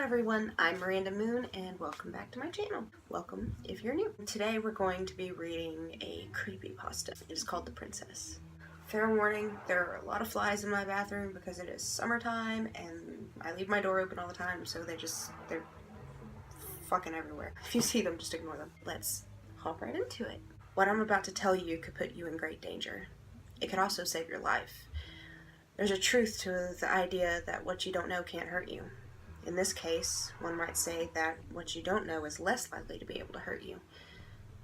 everyone, I'm Miranda Moon and welcome back to my channel. Welcome if you're new. Today we're going to be reading a creepypasta. It is called The Princess. Fair warning, there are a lot of flies in my bathroom because it is summertime and I leave my door open all the time, so they're fucking everywhere. If you see them, just ignore them. Let's hop right into it. What I'm about to tell you could put you in great danger. It could also save your life. There's a truth to the idea that what you don't know can't hurt you. In this case, one might say that what you don't know is less likely to be able to hurt you.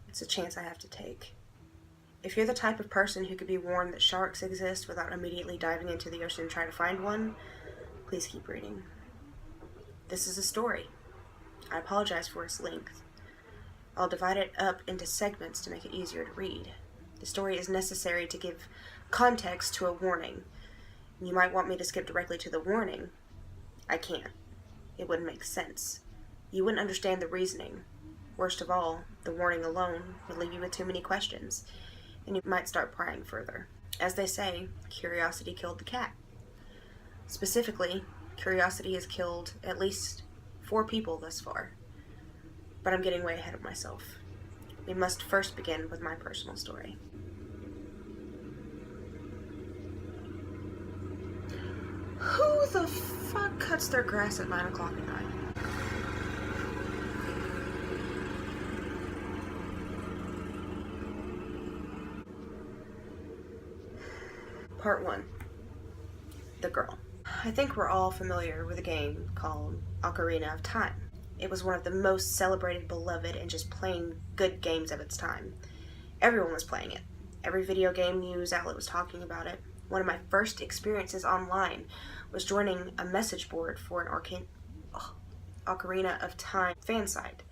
It's a chance I have to take. If you're the type of person who could be warned that sharks exist without immediately diving into the ocean to try to find one, please keep reading. This is a story. I apologize for its length. I'll divide it up into segments to make it easier to read. The story is necessary to give context to a warning. You might want me to skip directly to the warning. I can't. It wouldn't make sense. You wouldn't understand the reasoning. Worst of all, the warning alone would leave you with too many questions, and you might start prying further. As they say, curiosity killed the cat. Specifically, curiosity has killed at least 4 people thus far. But I'm getting way ahead of myself. We must first begin with my personal story. Who the fuck cuts their grass at 9 o'clock at night? Part 1. The Girl. I think we're all familiar with a game called Ocarina of Time. It was one of the most celebrated, beloved, and just plain good games of its time. Everyone was playing it. Every video game news outlet was talking about it. One of my first experiences online was joining a message board for an Ocarina of Time fan site.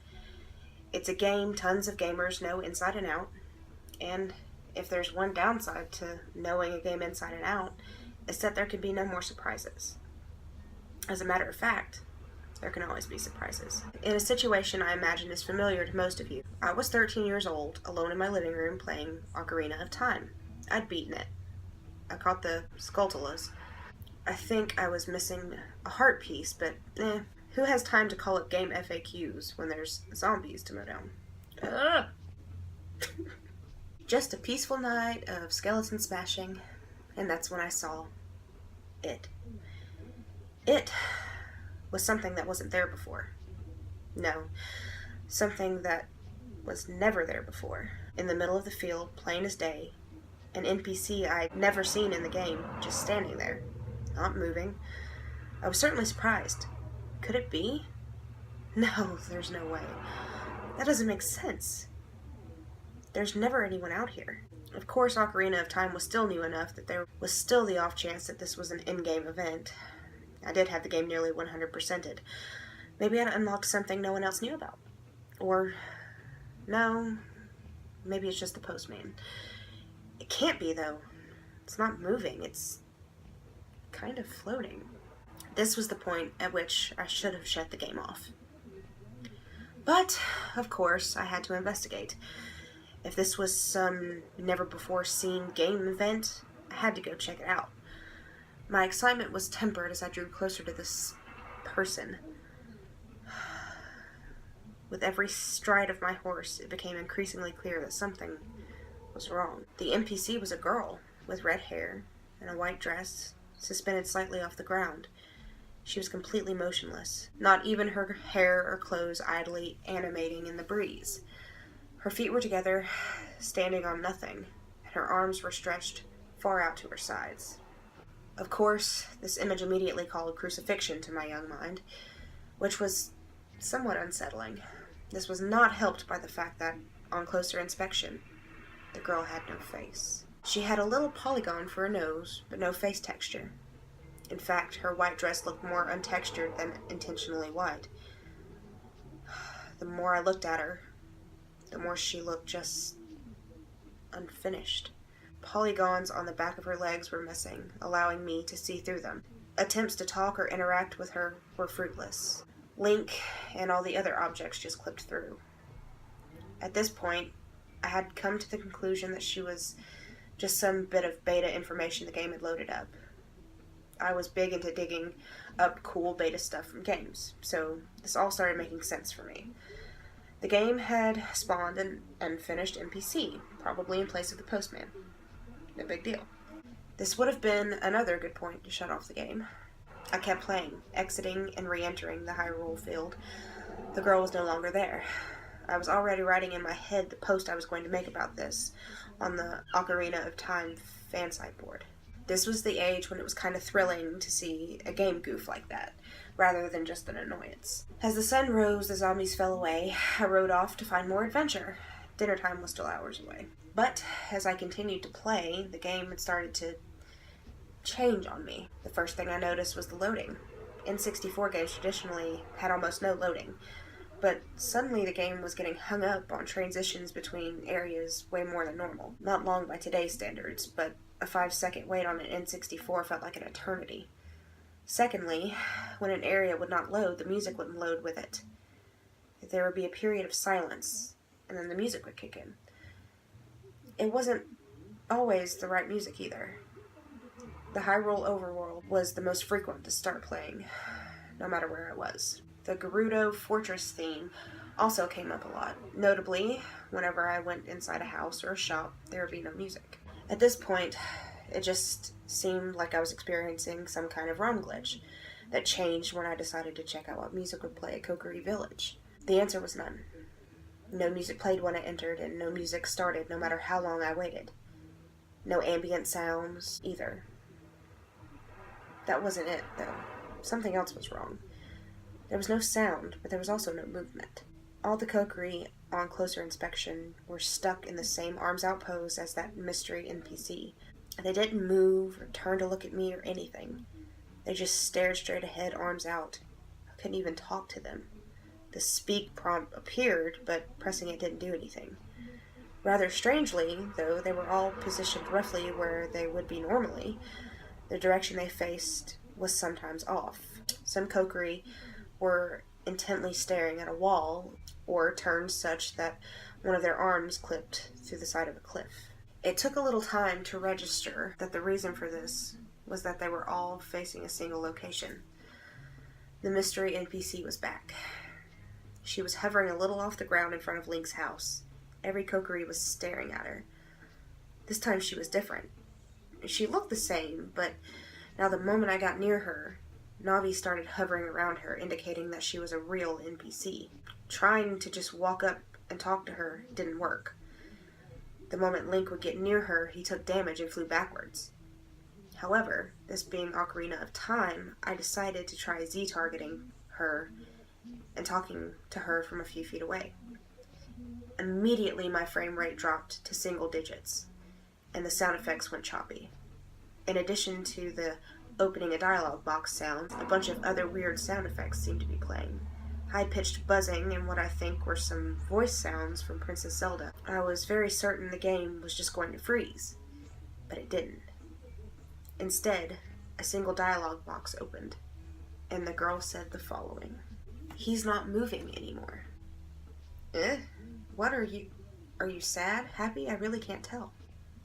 It's a game tons of gamers know inside and out, and if there's one downside to knowing a game inside and out, it's that there could be no more surprises. As a matter of fact, there can always be surprises. In a situation I imagine is familiar to most of you, I was 13 years old, alone in my living room playing Ocarina of Time. I'd beaten it. I caught the Skulltulas. I think I was missing a heart piece, but who has time to call up game FAQs when there's zombies to mow down? Just a peaceful night of skeleton smashing, and that's when I saw it. It was something that wasn't there before. No, something that was never there before. In the middle of the field, plain as day, an NPC I'd never seen in the game, just standing there, not moving. I was certainly surprised. Could it be? No, there's no way. That doesn't make sense. There's never anyone out here. Of course, Ocarina of Time was still new enough that there was still the off chance that this was an in-game event. I did have the game nearly 100%ed. Maybe I'd unlocked something no one else knew about. Or, no, maybe it's just the postman. It can't be, though. It's not moving. It's kind of floating. This was the point at which I should have shut the game off. But, of course, I had to investigate. If this was some never-before-seen game event, I had to go check it out. My excitement was tempered as I drew closer to this person. With every stride of my horse, it became increasingly clear that something was wrong. The NPC was a girl with red hair and a white dress suspended slightly off the ground. She was completely motionless, not even her hair or clothes idly animating in the breeze. Her feet were together, standing on nothing, and her arms were stretched far out to her sides. Of course, this image immediately called crucifixion to my young mind, which was somewhat unsettling. This was not helped by the fact that, on closer inspection, the girl had no face. She had a little polygon for a nose, but no face texture. In fact, her white dress looked more untextured than intentionally white. The more I looked at her, the more she looked just unfinished. Polygons on the back of her legs were missing, allowing me to see through them. Attempts to talk or interact with her were fruitless. Link and all the other objects just clipped through. At this point, I had come to the conclusion that she was just some bit of beta information the game had loaded up. I was big into digging up cool beta stuff from games, so this all started making sense for me. The game had spawned an unfinished NPC, probably in place of the postman. No big deal. This would have been another good point to shut off the game. I kept playing, exiting and re-entering the Hyrule field. The girl was no longer there. I was already writing in my head the post I was going to make about this on the Ocarina of Time fansite board. This was the age when it was kind of thrilling to see a game goof like that, rather than just an annoyance. As the sun rose, the zombies fell away. I rode off to find more adventure. Dinner time was still hours away. But as I continued to play, the game had started to change on me. The first thing I noticed was the loading. N64 games traditionally had almost no loading, but suddenly the game was getting hung up on transitions between areas way more than normal. Not long by today's standards, but a 5-second wait on an N64 felt like an eternity. Secondly, when an area would not load, the music wouldn't load with it. There would be a period of silence, and then the music would kick in. It wasn't always the right music either. The Hyrule Overworld was the most frequent to start playing, no matter where I was. The Gerudo Fortress theme also came up a lot. Notably, whenever I went inside a house or a shop, there would be no music. At this point, it just seemed like I was experiencing some kind of ROM glitch that changed when I decided to check out what music would play at Kokiri Village. The answer was none. No music played when I entered, and no music started no matter how long I waited. No ambient sounds, either. That wasn't it, though. Something else was wrong. There was no sound, but there was also no movement. All the Kokiri, on closer inspection, were stuck in the same arms-out pose as that mystery NPC. They didn't move or turn to look at me or anything. They just stared straight ahead, arms out. I couldn't even talk to them. The speak prompt appeared, but pressing it didn't do anything. Rather strangely, though, they were all positioned roughly where they would be normally. The direction they faced was sometimes off. Some Kokiri were intently staring at a wall, or turned such that one of their arms clipped through the side of a cliff. It took a little time to register that the reason for this was that they were all facing a single location. The mystery NPC was back. She was hovering a little off the ground in front of Link's house. Every Kokiri was staring at her. This time she was different. She looked the same, but now the moment I got near her, Navi started hovering around her, indicating that she was a real NPC. Trying to just walk up and talk to her didn't work. The moment Link would get near her, he took damage and flew backwards. However, this being Ocarina of Time, I decided to try Z-targeting her and talking to her from a few feet away. Immediately my frame rate dropped to single digits, and the sound effects went choppy. In addition to the opening a dialogue box sound, a bunch of other weird sound effects seemed to be playing. High-pitched buzzing and what I think were some voice sounds from Princess Zelda. I was very certain the game was just going to freeze, but it didn't. Instead, a single dialogue box opened, and the girl said the following. "He's not moving anymore." What are you? Are you sad? Happy? I really can't tell.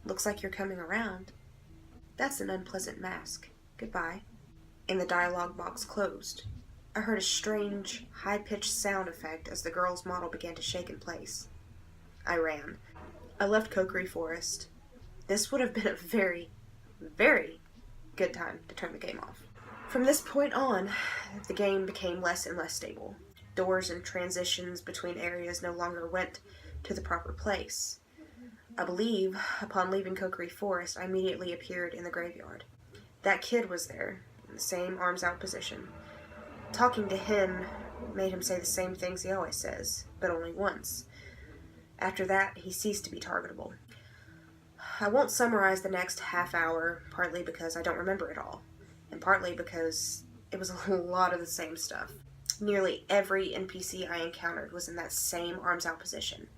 Looks like you're coming around. That's an unpleasant mask. Goodbye. And the dialogue box closed. I heard a strange, high-pitched sound effect as the girl's model began to shake in place. I ran. I left Kokiri Forest. This would have been a very, very good time to turn the game off. From this point on, the game became less and less stable. Doors and transitions between areas no longer went to the proper place. I believe, upon leaving Kokiri Forest, I immediately appeared in the graveyard. That kid was there, in the same arms-out position. Talking to him made him say the same things he always says, but only once. After that, he ceased to be targetable. I won't summarize the next half hour, partly because I don't remember it all, and partly because it was a lot of the same stuff. Nearly every NPC I encountered was in that same arms-out position.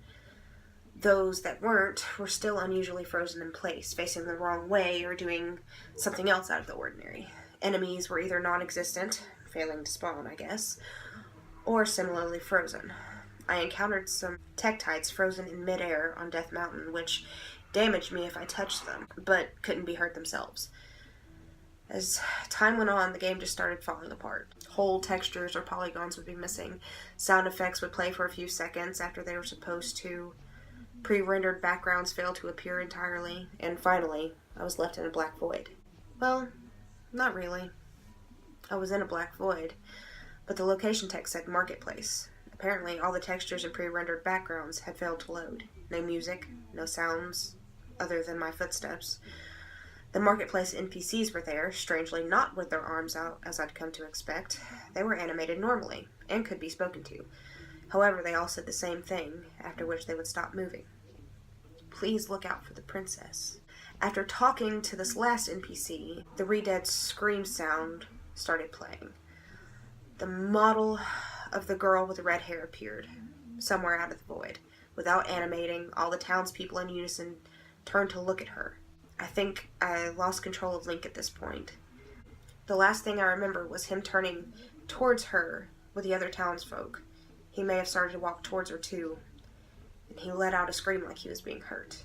Those that weren't were still unusually frozen in place, facing the wrong way or doing something else out of the ordinary. Enemies were either non-existent, failing to spawn, I guess, or similarly frozen. I encountered some Tektites frozen in midair on Death Mountain, which damaged me if I touched them, but couldn't be hurt themselves. As time went on, the game just started falling apart. Whole textures or polygons would be missing. Sound effects would play for a few seconds after they were supposed to. Pre-rendered backgrounds failed to appear entirely. And finally, I was left in a black void. Well, not really. I was in a black void, but the location text said Marketplace. Apparently, all the textures and pre-rendered backgrounds had failed to load. No music, no sounds, other than my footsteps. The Marketplace NPCs were there, strangely not with their arms out, as I'd come to expect. They were animated normally, and could be spoken to. However, they all said the same thing, after which they would stop moving. Please look out for the princess. After talking to this last NPC, the Redead scream sound started playing. The model of the girl with the red hair appeared, somewhere out of the void. Without animating, all the townspeople in unison turned to look at her. I think I lost control of Link at this point. The last thing I remember was him turning towards her with the other townsfolk. He may have started to walk towards her too, and he let out a scream like he was being hurt.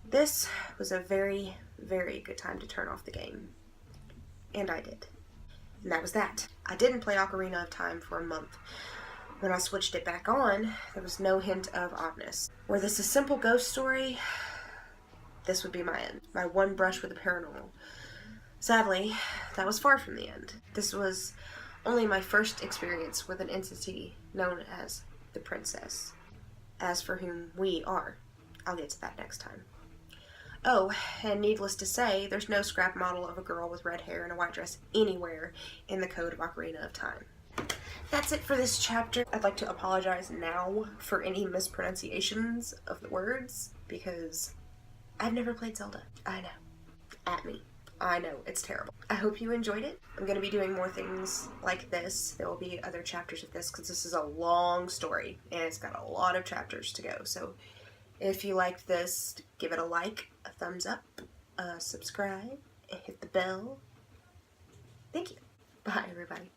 This was a very, very good time to turn off the game. And I did. And that was that. I didn't play Ocarina of Time for a month. When I switched it back on, there was no hint of oddness. Were this a simple ghost story? This would be my end. My one brush with the paranormal. Sadly, that was far from the end. This was only my first experience with an entity known as the Princess. As for whom we are, I'll get to that next time. Oh, and needless to say, there's no scrap model of a girl with red hair and a white dress anywhere in the code of Ocarina of Time. That's it for this chapter. I'd like to apologize now for any mispronunciations of the words, because I've never played Zelda. I know. At me. I know, it's terrible. I hope you enjoyed it. I'm going to be doing more things like this. There will be other chapters of this, because this is a long story, and it's got a lot of chapters to go. So if you liked this, give it a like, a thumbs up, subscribe, and hit the bell. Thank you. Bye, everybody.